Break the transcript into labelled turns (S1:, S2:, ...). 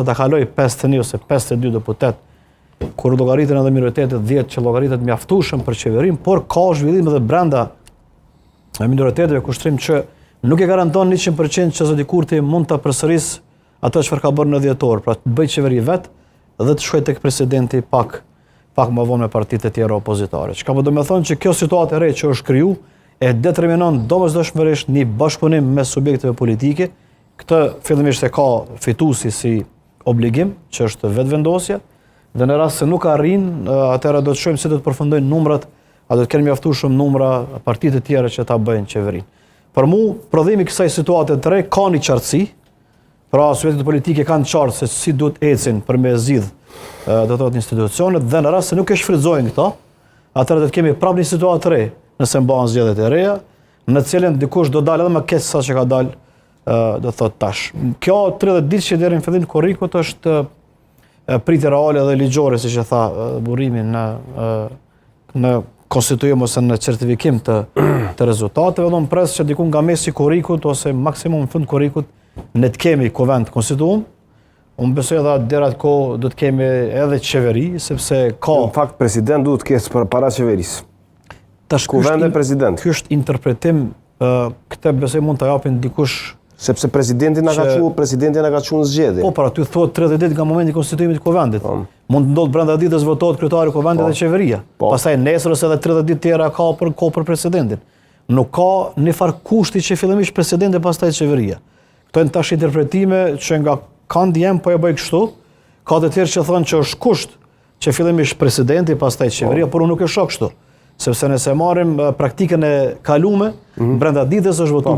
S1: do ta kaloj 51 ose 52 deputet, kur llogaritën edhe minoritetet 10 që llogaritet mjaftueshëm për qeverim, por ka zhvillim edhe brenda minoriteteve kushtrim që nuk e garanton 100% që zoti Kurti mund ta përsërisë ato çfarë ka bërë në 10 orë, pra të bëjë qeveri vet dhe të shkojë tek presidenti pak më vonë me partitë e tjera opozitare. Çka po do të thonë që kjo situatë e re që është kriju e determinon domosdoshmërisht një bashkëpunim me subjekteve politike. Këtë fillimisht e ka fituesi si obligim, që është vetëvendosja, dhe në rast se nuk arrin, atëherë do të shohim se do të përfundojnë numrat, a do të kenë mjaftueshëm numra partitë e tjera që ta bëjnë qeverinë. Për mua, prodhimi i kësaj situate të re ka një qartësi, pra subjektet politike kanë qartë se si duhet ecin për me zgjidh do të thotë institucionet, dhe në rast se nuk e shfrytëzojnë këto, atëherë do të kemi prapë një situatë të re, nëse mbahen zgjedhjet e reja, në cilën dikush do dalë edhe më keq se sa që ka dalë do thotë tash. Kjo 30 ditë që deri në fillim të korrikut është pritje reale dhe ligjore, siç e tha burrimi në konstituim ose në certifikim të rezultateve, do të pres që diku nga mesi i korrikut ose maksimum në fund korrikut ne të kemi kuvend konstituum. Unë besoj edhe deri atë kohë do të kemi edhe qeveri, sepse ka
S2: në fakt president duhet të ketë para qeverisë. Kuvend e president.
S1: Ky është interpretim, këtë besoj mund ta japin dikush.
S2: Sepse presidenti na ka thënë në zgjedhje.
S1: Po, pra ty thuhet 30 ditë nga momenti i konstituimit të kuvendit. Mund të ndodhë brenda ditës votohet kryetari i kuvendit dhe qeveria. Pastaj nesër ose edhe 30 ditë tjera ka për presidentin. Nuk ka një farë kushti që fillimisht presidenti pastaj qeveria. Këto janë tash interpretime që nga kanë djem po e bëj kështu. Ka të tjerë që thonë që është kusht që fillimisht presidenti pastaj qeveria, por unë nuk e shoh kështu. Sepse nëse marrim praktikën e kalume, brenda ditës është votuar